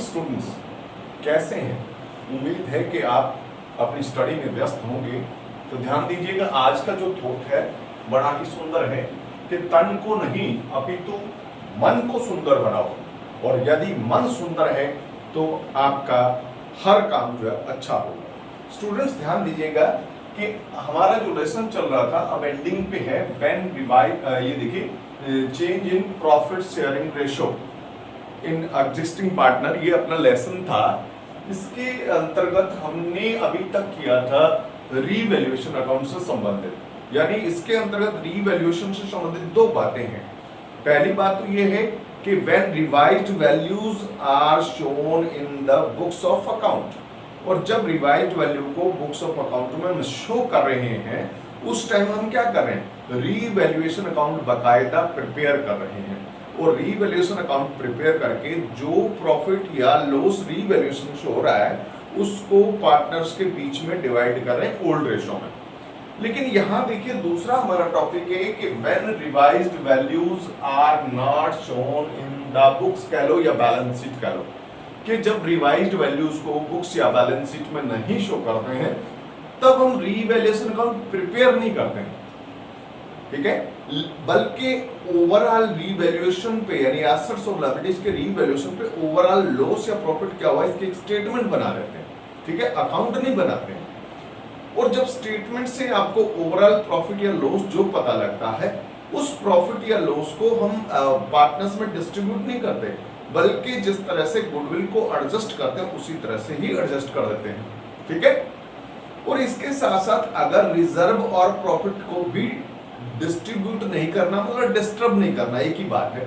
Students, कैसे हैं? उम्मीद है कि आप अपनी स्टडी में व्यस्त होंगे। तो ध्यान दीजिएगा, आज का जो थॉट है बड़ा ही सुंदर है कि तन को नहीं अपितु मन को सुंदर बनाओ, और यदि मन सुंदर है तो आपका हर काम जो है अच्छा होगा। स्टूडेंट्स ध्यान दीजिएगा कि हमारा जो लेसन चल रहा था अब एंडिंग पे है। व्हेन रिवाइज, ये देखिए, change in profit sharing ratio in existing partner, ये अपना लेसन था। इसके अंतर्गत हमने अभी तक किया था रीवैल्यूएशन अकाउंट से संबंधित, यानी इसके अंतर्गत रीवैल्यूएशन से संबंधित दो बातें हैं। पहली बात तो ये है कि when revised values are shown in the books of account, और जब रिवाइज्ड वैल्यू को बुक्स ऑफ अकाउंट में हम शो कर रहे हैं उस टाइम हम क्या कर रहे हैं, रीवैल्यूएशन अकाउंट बाकायदा प्रिपेयर कर रहे हैं। और रीवैल्यूएशन अकाउंट प्रिपेयर करके जो प्रॉफिट या लॉस रीवैल्यूएशन शो हो रहा है उसको पार्टनर्स के बीच में डिवाइड कर रहे हैं ओल्ड रेशो में। लेकिन यहां देखिए दूसरा हमारा टॉपिक है कि when revised values are not shown in the books, कह लो या बैलेंस शीट कह लो, कि जब रिवाइज्ड वैल्यूज को बुक्स या बैलेंस शीट में नहीं शो करते हैं तब हम रीवैल्यूएशन अकाउंट प्रिपेयर नहीं करते हैं, ठीक है, बल्कि ओवरऑल रीवैल्यूएशन पे, यानी एसेट्स और लायबिलिटीज के रीवैल्यूएशन पे ओवरऑल लॉस या प्रॉफिट क्या हुआ इसके एक स्टेटमेंट बना लेते हैं, ठीक है, अकाउंट नहीं बनाते हैं। और जब स्टेटमेंट से आपको ओवरऑल प्रॉफिट या लॉस जो पता लगता है उस प्रॉफिट या लॉस को हम पार्टनर्स में डिस्ट्रीब्यूट नहीं करते, बल्कि जिस तरह से गुडविल को एडजस्ट करते हैं उसी तरह से ही एडजस्ट कर देते हैं, ठीक है। और इसके साथ साथ अगर रिजर्व और प्रॉफिट को भी डिस्ट्रीब्यूट नहीं करना, मतलब डिस्टर्ब नहीं करना, एक ही बात है,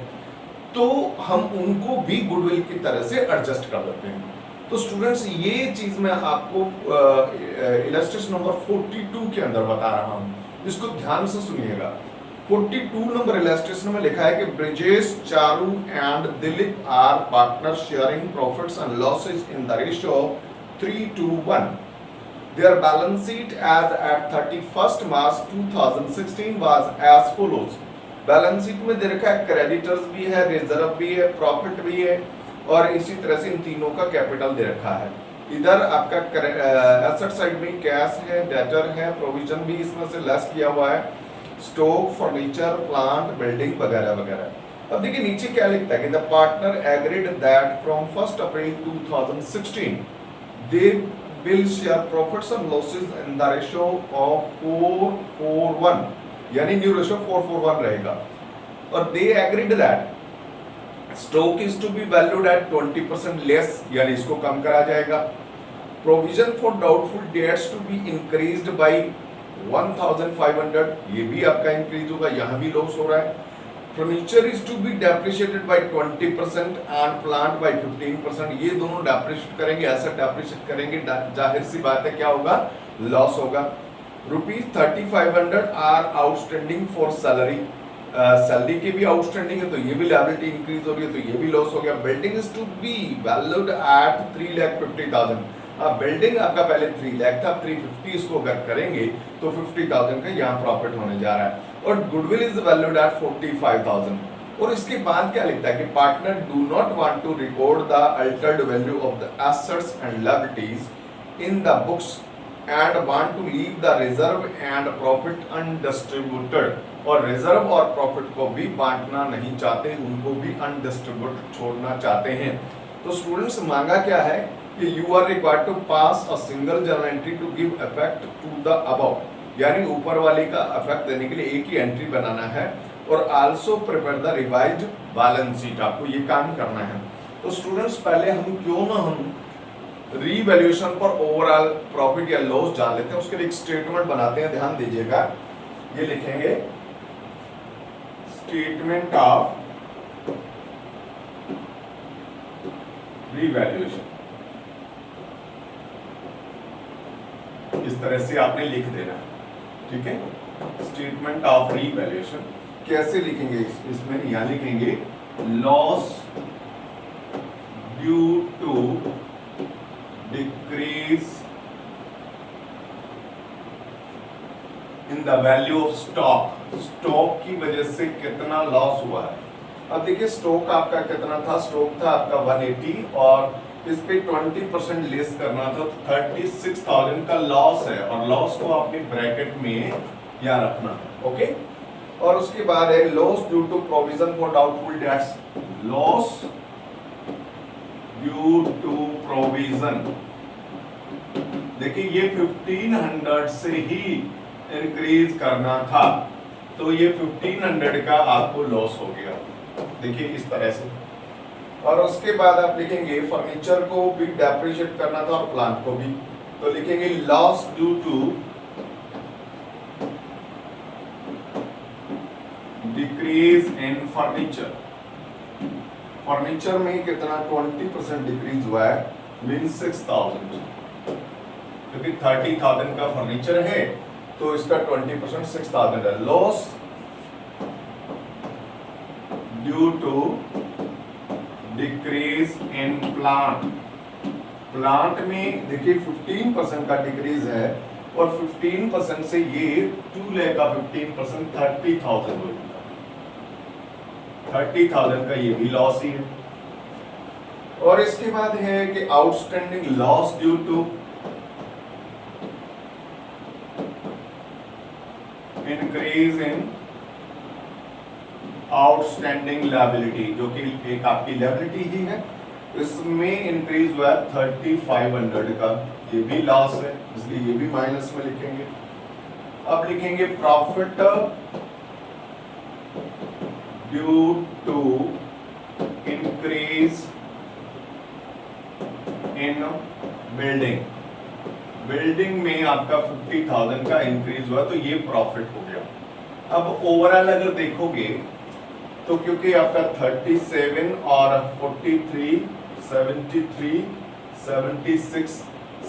तो हम उनको भी गुडविल की तरह से एडजस्ट कर देते हैं। तो स्टूडेंट्स ये चीज मैं आपको इलस्ट्रेशन नंबर 42 के अंदर बता रहा हूं, इसको ध्यान से सुनिएगा। 42 नंबर इलस्ट्रेशन में लिखा है कि Brijesh, Charu and Dilip are partner sharing profits and losses in the ratio 3:1। Their balance sheet as at 31st March 2016 was as follows। Balance sheet में दे रखा है क्रेडिटर्स भी है, रिजर्व भी है, प्रॉफिट भी है, और इसी तरह से इन तीनों का कैपिटल दे रखा है। इधर आपका एसेट साइड में कैश है, डेटर है, प्रोविजन भी इसमें से लेस किया हुआ है, स्टॉक, फर्नीचर, प्लांट, बिल्डिंग वगैरह वगैरह। अब देखिए नीचे क्या लिखता है कि the partner agreed that from 1 April 2016 they will share profits and losses in the ratio of 4:1, यानी न्यू रेशियो 4:1 रहेगा। और they agreed that stock is to be valued at 20% less, यानी इसको कम करा जाएगा। Provision for doubtful debts to be increased by 1,500, ये भी आपका इंक्रीज होगा, यहाँ भी लॉस हो रहा है। Furniture is to be depreciated by 20% and plant by 15%, ये दोनों डेप्रिशिएट करेंगे, एसेट डेप्रिशिएट करेंगे, जाहिर सी बात है क्या होगा, लॉस होगा। ₹3500 are outstanding for salary, salary के भी आउटस्टैंडिंग है तो ये भी लायबिलिटी इंक्रीज हो रही है, तो ये भी लॉस हो गया। Building is to be valued at 3,50,000, building आपका पहले 3 लाख था, 350 इसको अगर करेंगे तो 50,000 का यहाँ प्रॉफिट होने जा रहा है। और गुडविल इज वैल्यूड एट 45,000। और इसके बाद क्या लिखता है कि partner do not want to record the altered value of the assets and liabilities in the books and want to leave the reserve and profit undistributed, और रिजर्व और profit को भी बांटना नहीं चाहते, उनको भी अनडिस्ट्रीब्यूटेड छोड़ना चाहते हैं। तो स्टूडेंट्स मांगा क्या है कि you are required to pass a single journal entry to give effect to the above, यानी ऊपर वाले का इफेक्ट देने के लिए एक ही एंट्री बनाना है, और also prepare the revised balance sheet, आपको ये काम करना है। तो स्टूडेंट्स पहले हम रीवैल्यूएशन पर ओवरऑल प्रॉफिट या लॉस जान लेते हैं, उसके लिए एक स्टेटमेंट बनाते हैं। ध्यान दीजिएगा, ये लिखेंगे स्टेटमेंट ऑफ रीवैल्यूएशन, इस तरह से आपने लिख देना, ठीक है। स्टेटमेंट ऑफ रीवैल्यूएशन कैसे लिखेंगे, इसमें यहां लिखेंगे loss due to decrease in the value of stock, stock की वजह से कितना लॉस हुआ है। अब देखिए स्टॉक आपका कितना था, स्टॉक था आपका 180 और इस पे 20% लेस करना था, तो 36,000 का लॉस है और लॉस को अपने ब्रैकेट में यहाँ रखना है। ओके, और उसके बाद है loss due to provision for doubtful debts. Loss due to provision, देखिए ये 1500 से ही इंक्रीज करना था, तो ये 1500 का आपको लॉस हो गया, देखिए इस तरह से। और उसके बाद आप लिखेंगे फर्नीचर को भी डेप्रिशिएट करना था और प्लांट को भी, तो लिखेंगे loss due to decrease in furniture. Furniture में कितना 20% डिक्रीज हुआ है, मींस 6000, क्योंकि 30,000 का फर्नीचर है तो इसका 20% 6000 है। Loss due to decrease in plant, plant में देखिए 15% का डिक्रीज है और 15% से ये 2 लाख का 15% 30,000 हो जाएगा, 30,000 का ये भी लॉस ही है। और इसके बाद है कि outstanding loss due to increase in outstanding liability, जो कि एक आपकी लायबिलिटी ही है, इसमें इंक्रीज हुआ 3500 का, ये भी लॉस है, इसलिए ये भी माइनस में लिखेंगे। अब लिखेंगे profit due to increase in building, building में आपका 50,000 का इंक्रीज हुआ तो ये प्रॉफिट हो गया। अब ओवरऑल अगर देखोगे तो क्योंकि आपका 37 और 43, 73, 76,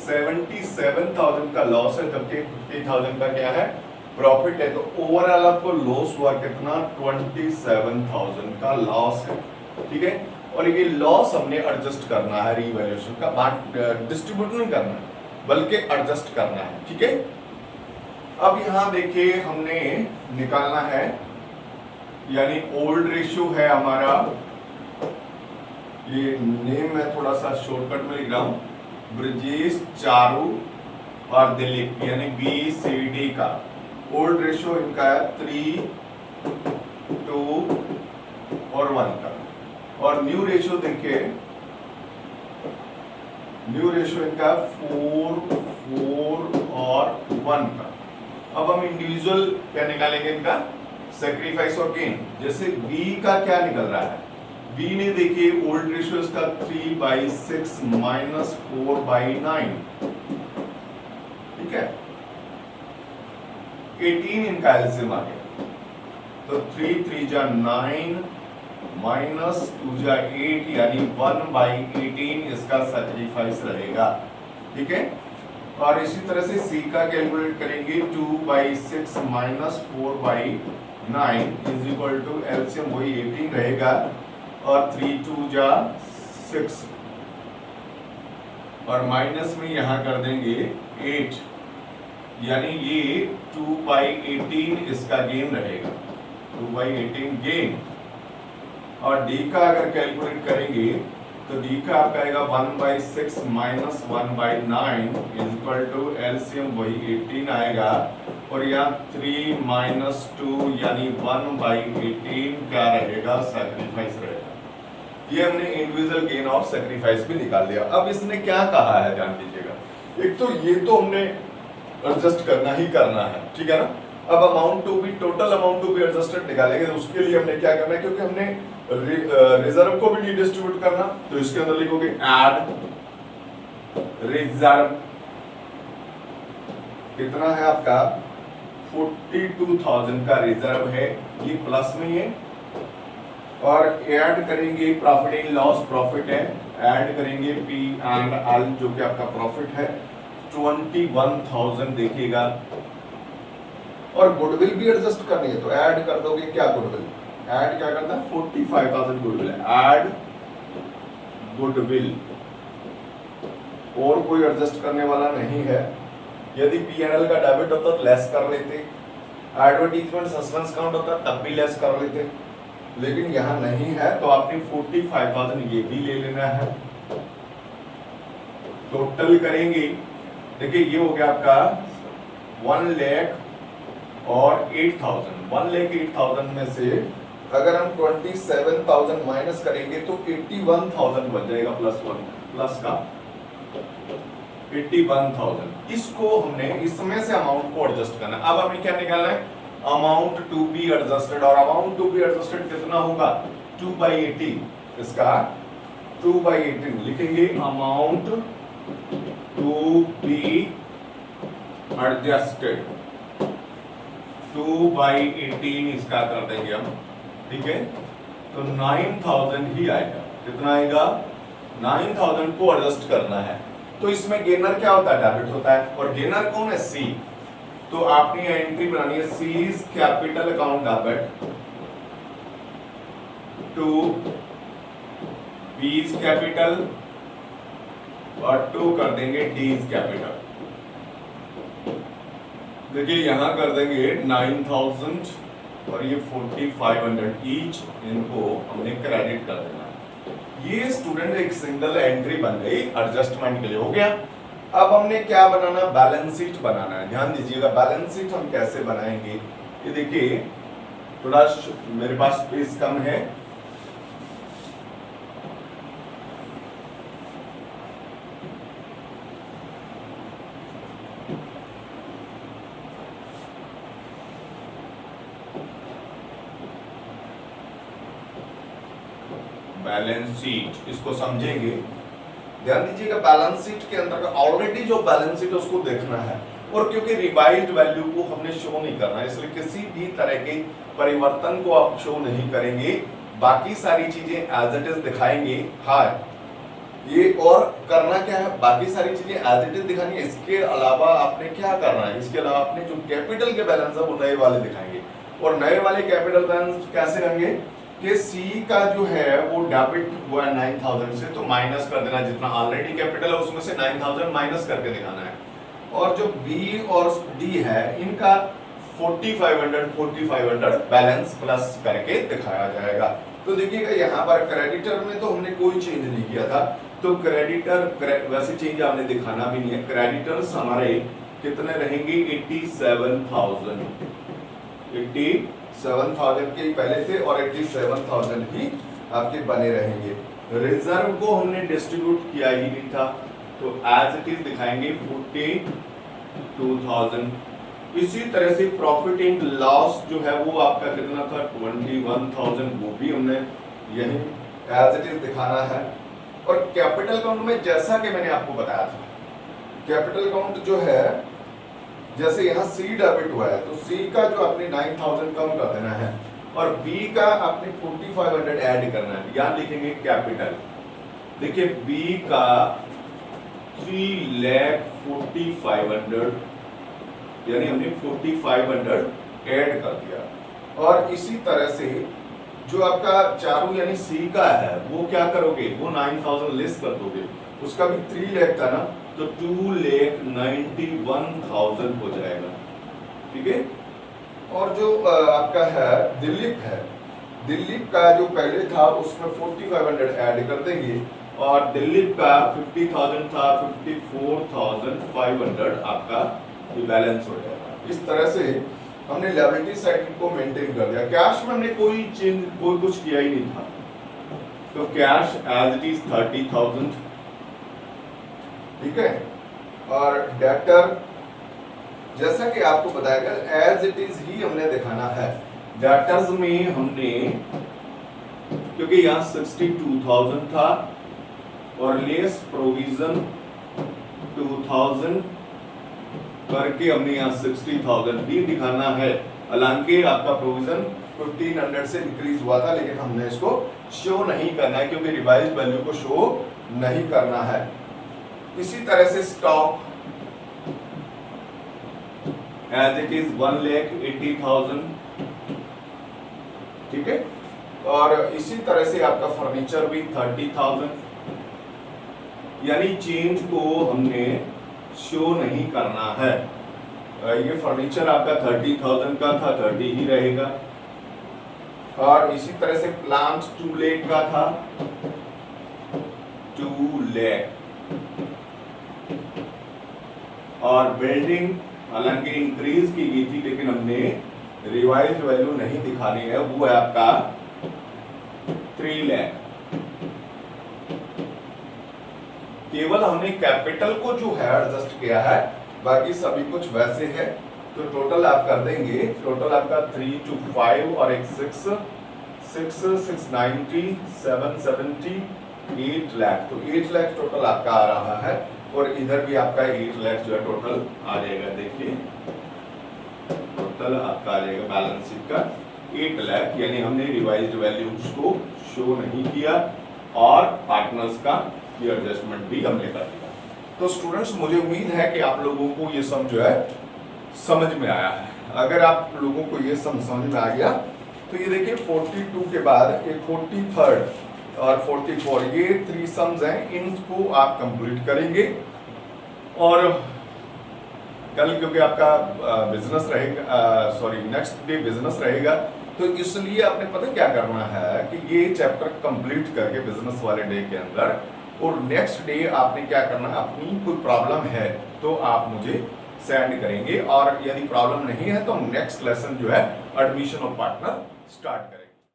77,000 का लॉस है, जबकि 50,000 का क्या है, प्रॉफिट है, तो ओवरऑल आपको लॉस हुआ कितना, 27,000 का लॉस है। ठीक है, और ये लॉस हमने एडजस्ट करना है, रीवैल्यूएशन का, बांट डिस्ट्रीब्यूट नहीं करना है बल्कि एडजस्ट करना है। ठीक है, अब यहां देखिए हमने निकालना है, यानी ओल्ड रेशियो है हमारा, ये नेम मैं थोड़ा सा शॉर्टकट में लिख रहा हूं, ब्रजेश, चारू और दिलीप, यानी BCD का ओल्ड रेशियो इनका है 3, 2 और 1 का। और न्यू रेशियो देखिए, न्यू रेशियो इनका 4, 4 और 1 का। अब हम इंडिविजुअल क्या निकालेंगे इनका, सैक्रिफाइस और गेन। जैसे B का क्या निकल रहा है, B ने देखिए ओल्ड रेशियो इसका 3/6 माइनस 4/9, ठीक है, 18 इनका एलसीएम आ गया, तो 3 3 जा 9 माइनस 2 जा 8, यानी 1/18 इसका सैक्रिफाइस रहेगा। ठीक है, और इसी तरह से C का कैलकुलेट करेंगे, 2/6 minus 4/9 is equal to LCM वही 18 रहेगा, और 3 2 जा 6, और माइनस में यहां कर देंगे 8, यानी ये 2/18 इसका गेन रहेगा, 2/18 गेन। और D का अगर कैलकुलेट करेंगे तो D का आपका आएगा 1/6 minus 1/9 is equal to LCM वही 18 आएगा, और यहाँ 3 माइनस 2 यानी 1/18 क्या रहेगा, सैक्रिफाइस रहेगा। ये हमने इंडिविजुअल गेन और सैक्रिफाइस भी निकाल लिया। अब इसने क्या कहा है ध्यान दीजिएगा, एक तो ये तो हमने एडजस्ट करना ही करना है, ठीक है ना। अब अमाउंट टू भी, टोटल अमाउंट टू भी एडजस्टेड निकालेंगे, तो उसके लिए हमने क्या करना है, क्योंकि हमने रिजर्व को भी नहीं डिस्ट्रीब्यूट करना, तो इसके अंदर लिखोगे ऐड रिजर्व, कितना है आपका 42,000 का रिजर्व है, ये प्लस में है, और ऐड करेंगे प्रॉफिट इन लॉस, प्रॉफिट है, ऐड करेंगे P&L जो कि आपका प्रॉफिट है 21,000 देखिएगा, और गुडविल भी एडजस्ट करनी है, तो ऐड कर दोगे क्या, गुडविल ऐड क्या करना है, 45,000 गुडविल, ऐड गुडविल, और कोई एडजस्ट करने वाला नहीं है। यदि P&L का डेबिट होता तो लेस कर लेते, एडवर्टीजमेंट सस्पेंस काउंट होता तब भी लेस कर लेते, लेकिन यहाँ नहीं है, तो आपने 45,000 ये भी ले लेना है, टोटल करेंगे, देखिए ये हो गया आपका 1 लाख और 8,000। 1 लाख 8,000 में से अगर हम 27,000 माइनस करेंगे तो 81,000 बन जाएगा, प्लस का 81,000। इसको हमने इसमें से अमाउंट को एडजस्ट करना। अब हमें क्या निकालना है, अमाउंट टू बी एडजस्टेड, और अमाउंट टू बी एडजस्टेड कितना होगा 2/18। इसका 2/18 लिखेंगे, अमाउंट टू बी एडजस्टेड 2/18 इसका कर देंगे हम, ठीक है। तो 9,000 ही आएगा। कितना आएगा, 9,000 को एडजस्ट करना है। तो इसमें गेनर क्या होता है, डेबिट होता है, और गेनर कौन है, सी। तो आपने एंट्री बनानी है, C is capital account debit to B is capital, और टू कर देंगे डी इज कैपिटल। देखिए यहां कर देंगे 9,000 और ये 4,500 ईच, इनको हमने क्रेडिट कर देना है। ये स्टूडेंट एक सिंगल एंट्री बन गई, एडजस्टमेंट के लिए हो गया। अब हमने क्या बनाना, बैलेंस शीट बनाना है। ध्यान दीजिएगा, बैलेंस शीट हम कैसे बनाएंगे, ये देखिए थोड़ा मेरे पास स्पेस कम है, बैलेंस शीट इसको समझेंगे। ध्यान दीजिएगा, बैलेंस शीट के अंदर ऑलरेडी जो बैलेंस शीट है उसको देखना है, और क्योंकि रिवाइज्ड वैल्यू को हमने शो नहीं करना है, इसलिए किसी भी तरह के परिवर्तन को आप शो नहीं करेंगे। बाकी सारी चीजें एज इट इज दिखाएंगे। हाँ, ये और करना क्या है, बाकी सारी चीजें एज इट इज दिखानी है। इसके अलावा आपने क्या करना है, इसके अलावा आपने जो कैपिटल के बैलेंस है वो नए वाले दिखाएंगे। और नए वाले कैपिटल बैलेंस कैसे होंगे कि सी का जो है वो डेबिट हुआ है 9,000 से, तो माइनस कर देना, जितना ऑलरेडी कैपिटल है उसमें से 9,000 माइनस करके दिखाना है। और जो बी और डी है इनका 4,500 बैलेंस प्लस करके दिखाया जाएगा। तो देखिएगा यहाँ पर क्रेडिटर में तो हमने कोई चेंज नहीं किया था, तो क्रेडिटर वैसे चेंज आपने दिखाना भी नहीं है। क्रेडिटर्स हमारे कितने रहेंगे, 87,000 के पहले थे, और 87,000 ही आपके बने रहेंगे। रिजर्व को हमने डिस्ट्रीब्यूट किया ही नहीं था, तो एज इट इज दिखाएंगे 42,000। इसी तरह से प्रॉफिट एंड लॉस जो है वो आपका कितना था, 21,000, वो भी हमने यही एज इट इज दिखाना है। और कैपिटल अकाउंट में जैसा कि मैंने आपको बताया था, कैपिटल अकाउंट जो है जैसे यहाँ सी डेबिट हुआ है, तो सी का जो आपने 9,000 कम कर देना है, और बी का आपने 4,500 ऐड करना है। यहाँ लिखेंगे कैपिटल, देखिए बी का 3,45,000 यानी हमने 4,500 ऐड कर दिया। और इसी तरह से जो आपका चारू यानी सी का है वो क्या करोगे, वो 9,000 लेस कर दोगे, उसका भी 3 लाख था ना, तो 2,91,000 हो जाएगा, ठीक है। और जो आपका है दिलीप का जो पहले था उसमें 4,500 ऐड कर देंगे, और दिलीप का 50,000 था, 54,500 आपका बैलेंस हो जाएगा। इस तरह से हमने लायबिलिटी साइड को मेंटेन कर दिया। कैश में हमने कोई कुछ किया ही नहीं था, तो कैश एज इट इज 30,000, ठीक है। और डेटर जैसा कि आपको बताया गया एज इट इज ही हमने दिखाना है। डेटर्स में हमने क्योंकि यहाँ 62,000 था और लेस प्रोविजन 2,000 करके हमने यहाँ 60,000 भी दिखाना है। हालांकि आपका प्रोविजन 1,500 से इंक्रीज हुआ था, लेकिन हमने इसको शो नहीं करना है क्योंकि रिवाइज्ड वैल्यू को शो नहीं करना है। इसी तरह से स्टॉक एज इट इज 1,80,000, ठीक है। और इसी तरह से आपका फर्नीचर भी 30,000, यानी चेंज को हमने शो नहीं करना है। ये फर्नीचर आपका 30,000 का था, 30 ही रहेगा। और इसी तरह से प्लांट 2 लाख का था, 2 लाख, और बिल्डिंग हालांकि इंक्रीज की गई थी, लेकिन हमने रिवाइज वैल्यू नहीं दिखानी है, वो है आपका 3 लाख। केवल हमने कैपिटल को जो है एडजस्ट किया है, बाकी सभी कुछ वैसे है। तो टोटल आप कर देंगे, टोटल आपका 3 to 5 और एक 6 690 770 8 लाख। तो 8 लाख टोटल आपका आ रहा है, और इधर भी आपका 8 लाख जो है टोटल आ जाएगा। देखिए टोटल आपका आ जाएगा बैलेंस शीट का 8 लाख, यानी हमने रिवाइज्ड वैल्यूज को शो नहीं किया और पार्टनर्स का एडजस्टमेंट भी हमने कर दिया। तो स्टूडेंट्स, मुझे उम्मीद है कि आप लोगों को ये सम जो है समझ में आया है। अगर आप लोगों को ये सम समझ में आ गया तो ये देखिए 42 के बाद एक 43rd और 44, ये 3 सम्स हैं, इनको आप कंप्लीट करेंगे। और कल क्योंकि आपका बिजनेस रहेगा, नेक्स्ट डे बिजनेस रहेगा, तो इसलिए आपने पता क्या करना है कि ये चैप्टर कंप्लीट करके बिजनेस वाले डे के अंदर, और नेक्स्ट डे आपने क्या करना है, अपनी कोई प्रॉब्लम है तो आप मुझे सेंड करेंगे, और यदि प्रॉब्लम नहीं है तो नेक्स्ट लेसन जो है एडमिशन ऑफ पार्टनर स्टार्ट करेंगे।